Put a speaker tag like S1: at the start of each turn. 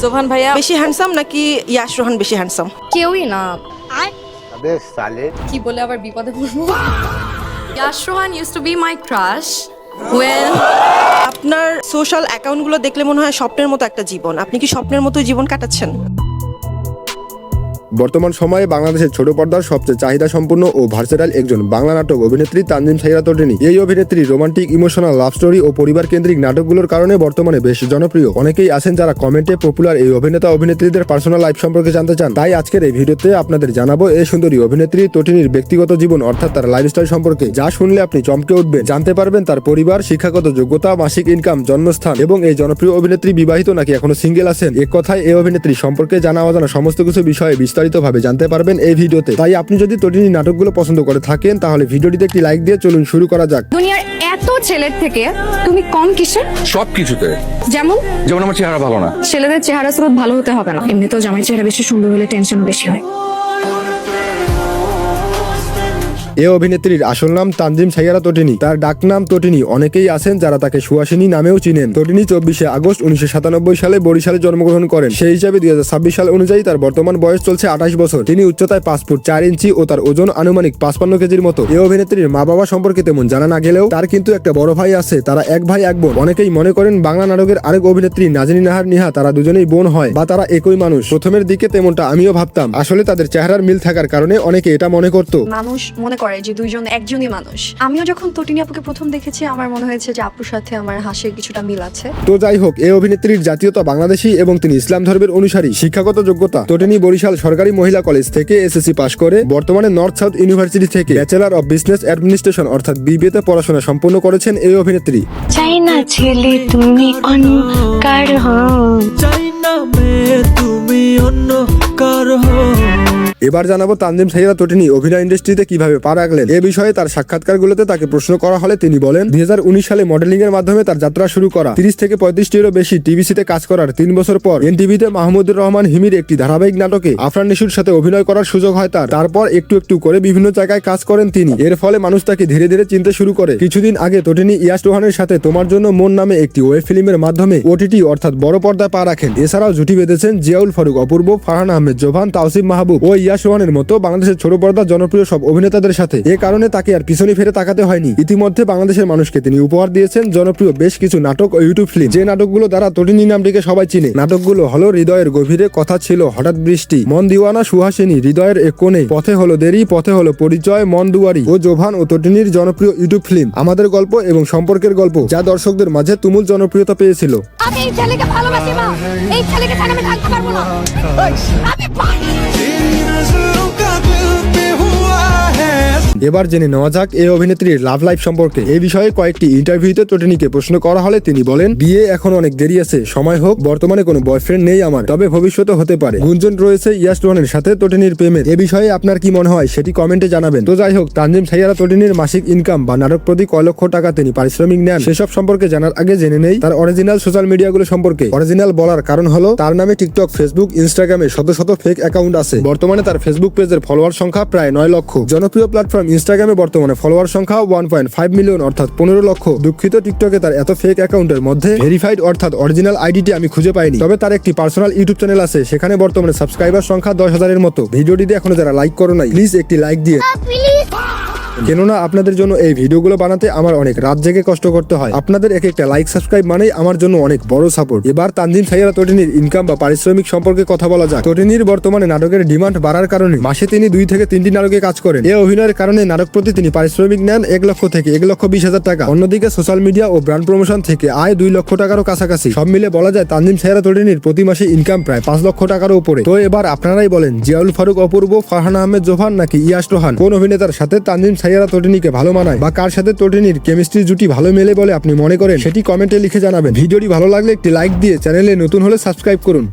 S1: সোভান ভাইয়া বেশি হ্যান্ডসাম নাকি ইয়াশ রোহান বেশি হ্যান্ডসাম?
S2: কেউই না।
S3: কি বলে আবার বিপদে পড়বো?
S2: Yash Rohan used to be my crush. Well,
S1: আপনার সোশ্যাল অ্যাকাউন্টগুলো দেখলে মনে হয় স্বপ্নের মতো একটা জীবন। আপনি কি স্বপ্নের মতো জীবন কাটাচ্ছেন?
S4: বর্তমান সময়ে বাংলাদেশের ছোট পর্দার সবচেয়ে চাহিদা সম্পন্ন ও ভার্সেটাইল একজন বাংলা নাটক অভিনেত্রী তানজিম সাইরা তটিনী। এই অভিনেত্রী রোমান্টিক, ইমোশনাল, লাভ স্টোরি ও পরিবার কেন্দ্রিক নাটকগুলোর কারণে বর্তমানে বেশ জনপ্রিয়। অনেকেই আছেন যারা কমেন্টে পপুলার এই অভিনেতা অভিনেত্রীদের পার্সোনাল লাইফ সম্পর্কে জানতে চান। তাই আজকের এই ভিডিওতে আপনাদের জানাবো এই সুন্দরী অভিনেত্রী তটিনীর ব্যক্তিগত জীবন অর্থাৎ তার লাইফস্টাইল সম্পর্কে, যা শুনলে আপনি চমকে উঠবেন। জানতে পারবেন তার পরিবার, শিক্ষাগত যোগ্যতা, মাসিক ইনকাম, জন্মস্থান এবং এই জনপ্রিয় অভিনেত্রী বিবাহিত নাকি এখনো সিঙ্গেল আছেন। এক কথায় এই অভিনেত্রী সম্পর্কে জানা অজানা সমস্ত কিছু বিষয়ে বিস্তারিতভাবে জানতে পারবেন এই ভিডিওতে। তাই আপনি যদি তটিনী নাটকগুলো পছন্দ করে থাকেন তাহলে ভিডিওটিতে একটি লাইক দিয়ে চলুন শুরু করা যাক।
S2: দুনিয়ার এত ছেলের থেকে তুমি কম কিসে?
S5: সব কিছুতে।
S2: যেমন
S5: যেমন আমার চেহারা ভালো না।
S2: ছেলেদের চেহারা স্রোত ভালো হতে হবে না, এমনিতেও জামাই চেহারা বেশি সুন্দর হলে টেনশন বেশি হয়।
S4: এ অভিনেত্রীর আসল নাম তানজিম সাইরা তটিনী। তার ডাক নাম তটিনী। অনেকেই আছেন যারা তাকে সুহাসিনী নামেও চিনেন। তটিনী 24 আগস্ট 1997 সালে বরিশালে জন্মগ্রহণ করেন। সেই হিসাবে 2026 সাল অনুযায়ী তার বর্তমান বয়স চলছে 28 বছর। তিনি উচ্চতায় 5 ফুট 4 ইঞ্চি ও তার ওজন আনুমানিক 55 কেজির মতো। এ অভিনেত্রীর মা বাবা সম্পর্কে তেমন জানা না গেলেও তার কিন্তু একটা বড় ভাই আছে। তারা এক ভাই এক বোন। অনেকেই মনে করেন বাংলা নাটকের আরেক অভিনেত্রী নাজনী নাহার নিহা তারা দুজনেই বোন হয় বা তারা একই মানুষ। প্রথমের দিকে তেমনটা আমিও ভাবতাম। আসলে তাদের চেহারার মিল থাকার কারণে অনেকে এটা মনে করত।
S6: মানুষ মনে করে যে দুইজন একজনই মানুষ। আমিও যখন তটিনী আপুকে প্রথম দেখেছি আমার মনে হয়েছে যে আপুর সাথে আমার হাসির কিছুটা মিল আছে।
S4: তো যাই হোক, এই অভিনেত্রীর জাতীয়তা বাংলাদেশী এবং তিনি ইসলাম ধর্মের অনুসারী। শিক্ষাগত যোগ্যতা, তটিনী বরিশাল সরকারি মহিলা কলেজ থেকে এসএসসি পাশ করে বর্তমানে নর্থ সাউথ ইউনিভার্সিটি থেকে ব্যাচেলর অব বিজনেস অ্যাডমিনিস্ট্রেশন অর্থাৎ বিবিএ তে পড়াশোনা সম্পন্ন করেছেন এই অভিনেত্রী।
S7: চাই না ছেলে তুমি অন্য কার হও,
S8: চাই না মেয়ে তুমি অন্য কার হও।
S4: এবার জানাবো তানজিম সাইরা তটিনী অভিনয় ইন্ডাস্ট্রিতে কিভাবে পা রাখলেন। এ বিষয়ে তার সাক্ষাৎকারগুলোতে তাকে প্রশ্ন করা হলে তিনি বলেন, 2019 সালে মডেলিং এর মাধ্যমে তার যাত্রা শুরু করা। 30 থেকে 35টিরও বেশি টিভিসিতে কাজ করার 3 বছর পর এনটিভিতে মাহমুদুর রহমান হিমির একটি ধারাবাহিক নাটকে আফরান নিশুর সাথে অভিনয় করার সুযোগ হয় তার। তারপর একটু একটু করে বিভিন্ন জায়গায় কাজ করেন তিনি। এর ফলে মানুষ তাকে ধীরে ধীরে চিনতে শুরু করে। কিছুদিন আগে তটিনী ইয়াশ রোহানের সাথে তোমার জন্য মন নামে একটি ওয়েব ফিল্মের মাধ্যমে ওটিটি অর্থাৎ বড় পর্দায় পা রাখেন। এছাড়াও জুটি বেঁধেছেন জিয়াউল ফারুক অপূর্ব, ফারহান আহমেদ জোভান, তাওসিফ মাহবুব ও ইয়াশ রোহানের মতো বাংলাদেশের ছোট পর্দার জনপ্রিয় সব অভিনেতাদের সাথে। এ কারণে তাকে আর পিছনে ফিরে তাকাতে হয়নি। ইতিমধ্যে বাংলাদেশের মানুষকে তিনি উপহার দিয়েছেন জনপ্রিয় বেশ কিছু নাটক ও ইউটিউব ফিল্ম, যে নাটকগুলো দ্বারা তটিনী নামটিকে সবাই চিনে। নাটকগুলো হলো হৃদয়ের গভীরে, কথা ছিল হঠাৎ বৃষ্টি, মন দিওয়ানা, সুহাসিনী, হৃদয়ের এক কোণে, পথে হলো দেরি, পথে হলো পরিচয়, মন দুয়ারি ও জোভান ও তটিনীর জনপ্রিয় ইউটিউব ফিল্ম আমাদের গল্প এবং সম্পর্কের গল্প, যা দর্শকদের মাঝে তুমুল জনপ্রিয়তা পেয়েছিল।
S2: আমি এই ছেলেকে ভালোবাসি মা, এই ছেলেকে ছাড়া আমি থাকতে পারবো না। আমি পারি।
S4: এবার জেনে নেওয়া যাক এই অভিনেত্রীর লাভ লাইফ সম্পর্কে। এই বিষয়ে কয়েকটি ইন্টারভিউতে তটিনীকে প্রশ্ন করা হলে তিনি বলেন, বিয়ে এখন অনেক দেরি আছে, সময় হোক। বর্তমানে কোনো বয়ফ্রেন্ড নেই আমার, তবে ভবিষ্যতে হতে পারে। গুঞ্জন রয়েছে ইয়াশ রোহানের সাথে তটিনীর প্রেমের। এ বিষয়ে আপনার কি মনে হয় সেটি কমেন্টে জানাবেন। তো যাই হোক, তানজিম সাইরা তটিনীর মাসিক ইনকাম বা নাটক প্রতি কয় লক্ষ টাকা তিনি পারিশ্রমিক নেন সেসব সম্পর্কে জানার আগে জেনে নেই তার অরিজিনাল সোশ্যাল মিডিয়াগুলো সম্পর্কে। অরিজিনাল বলার কারণ হলো তার নামে টিকটক, ফেসবুক, ইনস্টাগ্রামে শত শত ফেক অ্যাকাউন্ট আছে। বর্তমানে তার ফেসবুক পেজের ফলোয়ার সংখ্যা প্রায় 9 লক্ষ। জনপ্রিয় প্ল্যাটফর্ম ইনস্টাগ্রামে বর্তমানে ফলোয়ার সংখ্যা 1.5 মিলিয়ন অর্থাৎ 15 লক্ষ। দুঃখিত, টিকটকে তার এত ফেক অ্যাকাউন্টের মধ্যে ভেরিফাইড অর্থাৎ অরিজিনাল আইডিটি আমি খুঁজে পাইনি। তবে তার একটি পার্সোনাল ইউটিউব চ্যানেল আছে, সেখানে বর্তমানে সাবস্ক্রাইবার সংখ্যা 10,000-এর মতো। ভিডিওটিতে এখনো যারা লাইক করো নাই, প্লিজ একটি লাইক দিয়ে, কেননা আপনাদের জন্য এই ভিডিওগুলো বানাতে আমার অনেক রাত জেগে কষ্ট করতে হয়। আপনাদের এক একটা লাইক সাবস্ক্রাইব মানেই আমার জন্য অনেক বড় সাপোর্ট। এবার তানজিম সাইরা তটিনীর ইনকাম বা পারিশ্রমিক সম্পর্কে কথা বলা যাক। তটিনীর বর্তমানে নাটকের ডিমান্ড বাড়ার কারণে মাসে তিনি 2 থেকে 3টি নাটকে কাজ করেন। এই অভিনয়ের কারণে নাটক প্রতি তিনি পারিশ্রমিক নেন 1 লক্ষ থেকে 1,20,000 টাকা। অন্যদিকে সোশ্যাল মিডিয়া ও ব্র্যান্ড প্রমোশন থেকে আয় 2 লক্ষ টাকারও কাছাকাছি। সব মিলে বলা যায় তানজিম সাইরা তটিনীর প্রতি মাসে ইনকাম প্রায় 5 লক্ষ টাকারও উপরে। তো এবার আপনারাই বলেন, জিয়াউল ফারুক অপূর্ব, ফারহান আহমেদ জোভান নাকি ইয়াশ রোহান, কোন অভিনেতার সাথে তানজিম সাইরা তটিনীকে ভালো মানায় বা কার সাথে তটিনীর কেমিস্ট্রি জুটি ভালো মেলে বলে আপনি মনে করেন সেটি কমেন্টে লিখে জানাবেন। ভিডিওটি ভালো লাগলে একটি লাইক দিয়ে চ্যানেলে নতুন হলে সাবস্ক্রাইব করুন।